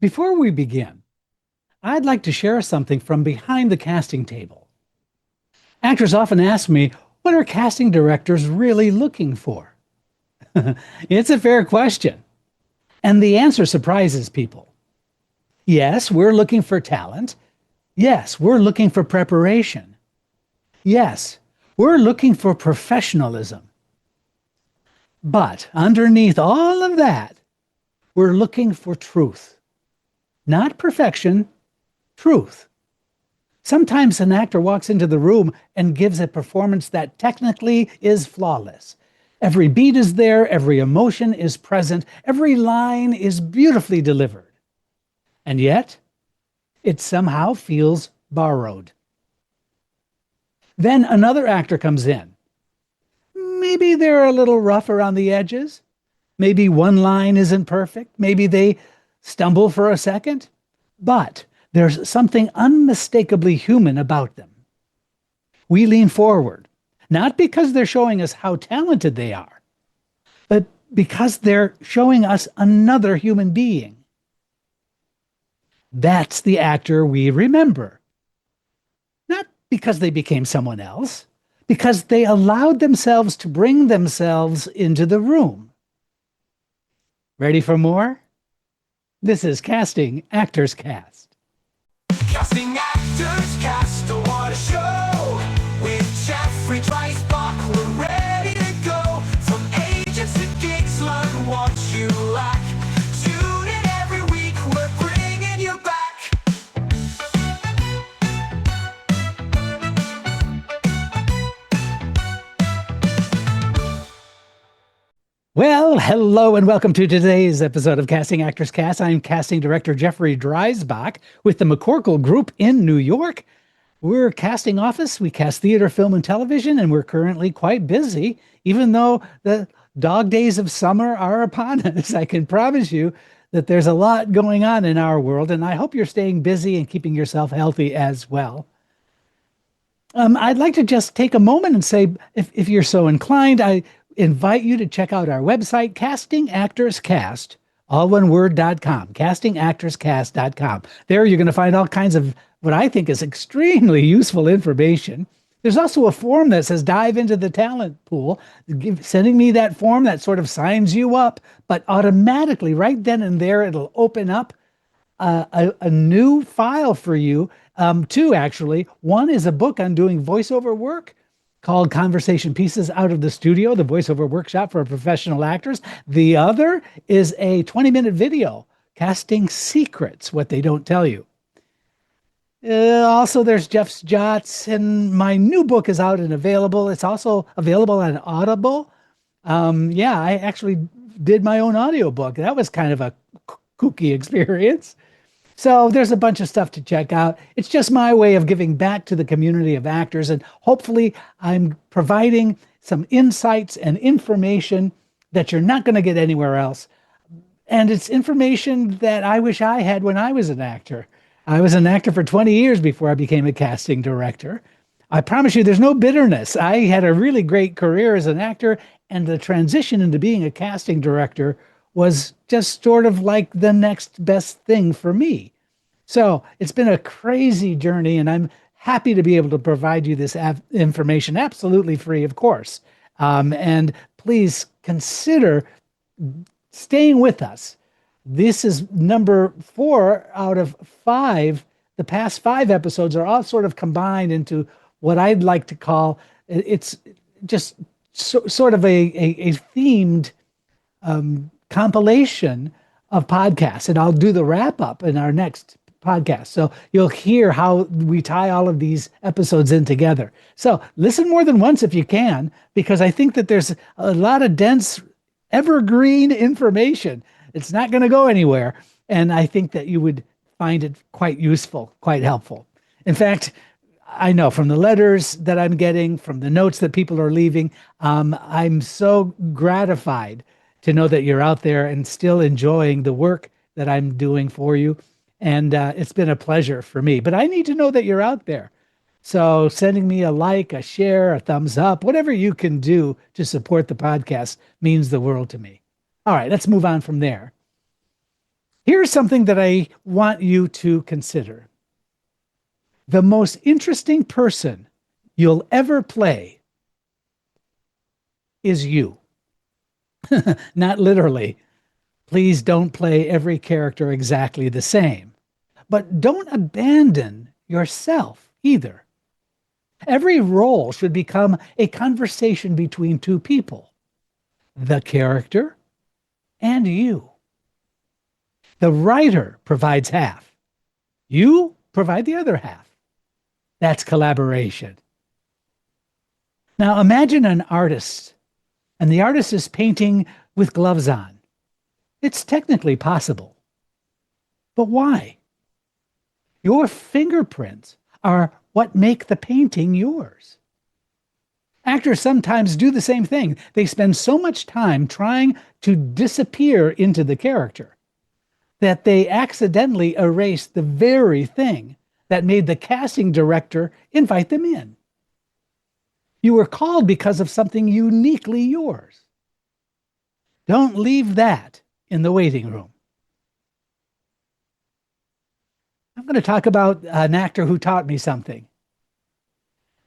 Before we begin, I'd like to share something from behind the casting table. Actors often ask me, what are casting directors really looking for? It's a fair question, and the answer surprises people. Yes, we're looking for talent. Yes, we're looking for preparation. Yes, we're looking for professionalism. But underneath all of that, we're looking for truth. Not perfection, truth. Sometimes an actor walks into the room and gives a performance that technically is flawless. Every beat is there, every emotion is present, every line is beautifully delivered. And yet, it somehow feels borrowed. Then another actor comes in. Maybe they're a little rough around the edges. Maybe one line isn't perfect. Maybe they stumble for a second. But there's something unmistakably human about them. We lean forward, not because they're showing us how talented they are, but because they're showing us another human being. That's the actor we remember. Not because they became someone else, because they allowed themselves to bring themselves into the room. Ready for more? This is Casting Actors Cast. Casting Actors Cast, what a show! With Jeffrey Dreisbach, we're ready to go. From agents to gigs, learn what you lack. Tune in every week, we're bringing you back. Well, hello and welcome to today's episode of Casting Actors Cast. I'm casting director Jeffrey Dreisbach with the McCorkle Group in New York. We're a casting office. We cast theater, film, and television, and we're currently quite busy, even though the dog days of summer are upon us. I can promise you that there's a lot going on in our world, and I hope you're staying busy and keeping yourself healthy as well. I'd like to just take a moment and say, if you're so inclined, I invite you to check out our website, Casting Actors Cast, all one word.com, castingactorscast.com. There you're going to find all kinds of what I think is extremely useful information. There's also a form that says dive into the talent pool. Sending me that form that sort of signs you up, but automatically right then and there, it'll open up a new file for you. Two, actually. One is a book on doing voiceover work called Conversation Pieces Out of the Studio, the voiceover workshop for professional actors. The other is a 20-minute video, Casting Secrets, What They Don't Tell You. Also, there's Jeff's Jots, and my new book is out and available. It's also available on Audible. I actually did my own audiobook. That was kind of a kooky experience. So there's a bunch of stuff to check out. It's just my way of giving back to the community of actors, and hopefully I'm providing some insights and information that you're not going to get anywhere else. And it's information that I wish I had when I was an actor. I was an actor for 20 years before I became a casting director. I promise you there's no bitterness. I had a really great career as an actor, and the transition into being a casting director was just sort of like the next best thing for me. So it's been a crazy journey, and I'm happy to be able to provide you this information absolutely free, of course. And please consider staying with us. This is number 4 out of 5. The past 5 episodes are all sort of combined into what I'd like to call, it's just sort of a themed compilation of podcasts, and I'll do the wrap up in our next podcast. So you'll hear how we tie all of these episodes in together. So listen more than once if you can, because I think that there's a lot of dense, evergreen information. It's not going to go anywhere. And I think that you would find it quite useful, quite helpful. In fact, I know from the letters that I'm getting, from the notes that people are leaving, I'm so gratified to know that you're out there and still enjoying the work that I'm doing for you. And it's been a pleasure for me. But I need to know that you're out there. So sending me a like, a share, a thumbs up, whatever you can do to support the podcast means the world to me. All right, let's move on from there. Here's something that I want you to consider. The most interesting person you'll ever play is you. Not literally. Please don't play every character exactly the same. But don't abandon yourself either. Every role should become a conversation between two people, the character and you. The writer provides half. You provide the other half. That's collaboration. Now imagine an artist, and the artist is painting with gloves on. It's technically possible. But why? Your fingerprints are what make the painting yours. Actors sometimes do the same thing. They spend so much time trying to disappear into the character that they accidentally erase the very thing that made the casting director invite them in. You were called because of something uniquely yours. Don't leave that in the waiting room. I'm going to talk about an actor who taught me something.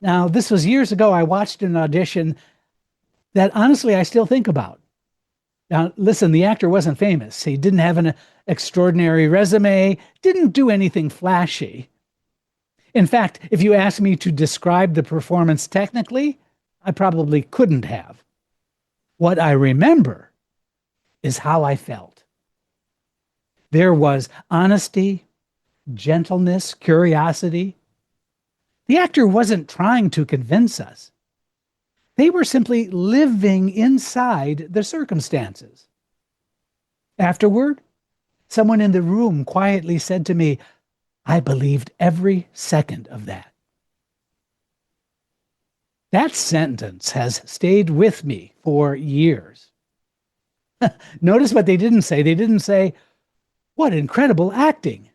Now, this was years ago. I watched an audition that honestly I still think about. Now, listen, the actor wasn't famous. He didn't have an extraordinary resume, didn't do anything flashy. In fact, if you asked me to describe the performance technically, I probably couldn't have. What I remember is how I felt. There was honesty, gentleness, curiosity. The actor wasn't trying to convince us. They were simply living inside the circumstances. Afterward, someone in the room quietly said to me, "I believed every second of that." That sentence has stayed with me for years. Notice what they didn't say. They didn't say, "What incredible acting."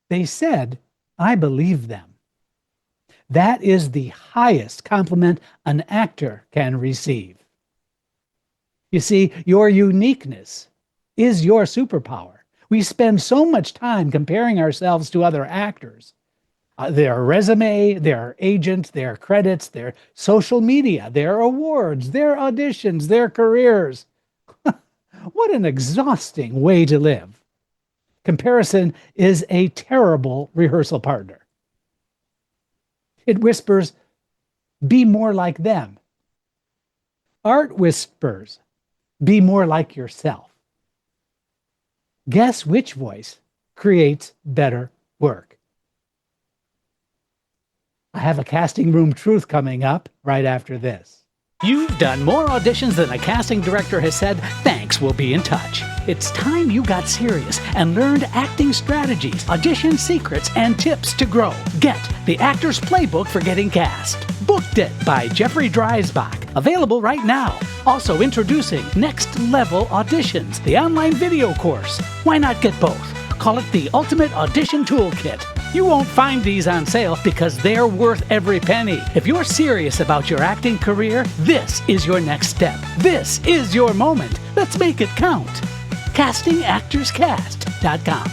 They said, "I believe them." That is the highest compliment an actor can receive. You see, your uniqueness is your superpower. We spend so much time comparing ourselves to other actors. Their resume, their agent, their credits, their social media, their awards, their auditions, their careers. What an exhausting way to live. Comparison is a terrible rehearsal partner. It whispers, "Be more like them." Art whispers, "Be more like yourself." Guess which voice creates better work? I have a casting room truth coming up right after this. You've done more auditions than a casting director has said, "Thanks, we'll be in touch." It's time you got serious and learned acting strategies, audition secrets, and tips to grow. Get the Actor's Playbook for Getting Cast. Booked It by Jeffrey Dreisbach. Available right now. Also introducing Next Level Auditions, the online video course. Why not get both? Call it the Ultimate Audition Toolkit. You won't find these on sale because they're worth every penny. If you're serious about your acting career, this is your next step. This is your moment. Let's make it count. CastingActorsCast.com.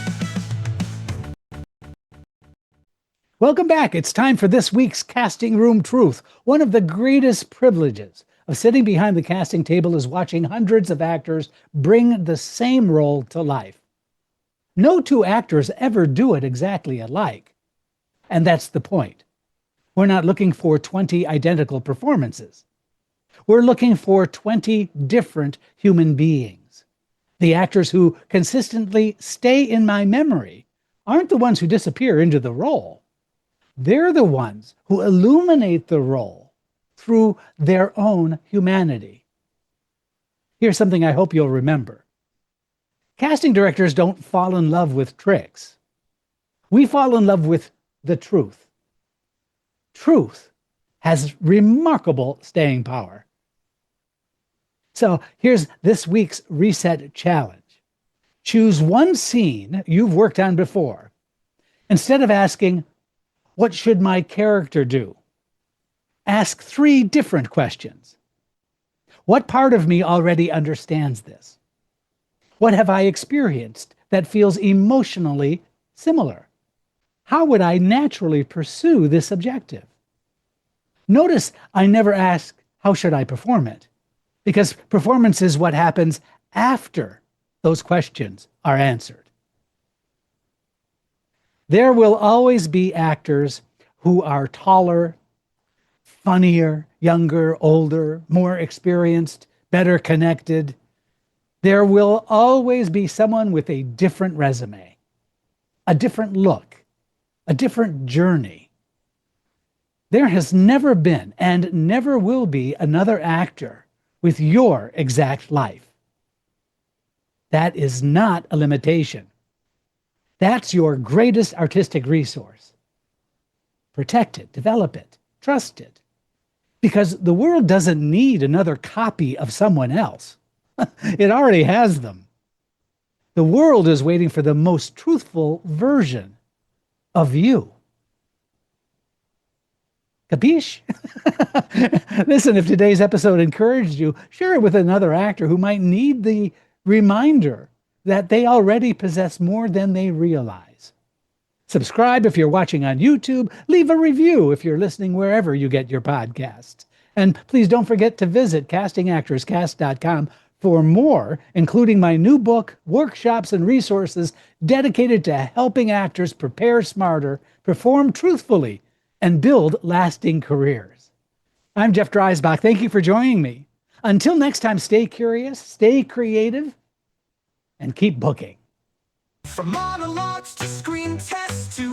Welcome back. It's time for this week's Casting Room Truth. One of the greatest privileges of sitting behind the casting table is watching hundreds of actors bring the same role to life. No two actors ever do it exactly alike. And that's the point. We're not looking for 20 identical performances. We're looking for 20 different human beings. The actors who consistently stay in my memory aren't the ones who disappear into the role. They're the ones who illuminate the role through their own humanity. Here's something I hope you'll remember. Casting directors don't fall in love with tricks. We fall in love with the truth. Truth has remarkable staying power. So here's this week's reset challenge. Choose one scene you've worked on before. Instead of asking, "What should my character do?" ask 3 different questions. What part of me already understands this? What have I experienced that feels emotionally similar? How would I naturally pursue this objective? Notice I never ask, how should I perform it? Because performance is what happens after those questions are answered. There will always be actors who are taller, funnier, younger, older, more experienced, better connected. There will always be someone with a different resume, a different look, a different journey. There has never been and never will be another actor with your exact life. That is not a limitation. That's your greatest artistic resource. Protect it, develop it, trust it. Because the world doesn't need another copy of someone else. It already has them. The world is waiting for the most truthful version of you. Capiche? Listen, if today's episode encouraged you, share it with another actor who might need the reminder that they already possess more than they realize. Subscribe if you're watching on YouTube. Leave a review if you're listening wherever you get your podcasts. And please don't forget to visit castingactorscast.com for more, including my new book, workshops, and resources dedicated to helping actors prepare smarter, perform truthfully, and build lasting careers. I'm Jeff Dreisbach. Thank you for joining me. Until next time, stay curious, stay creative, and keep booking. From monologues to screen tests to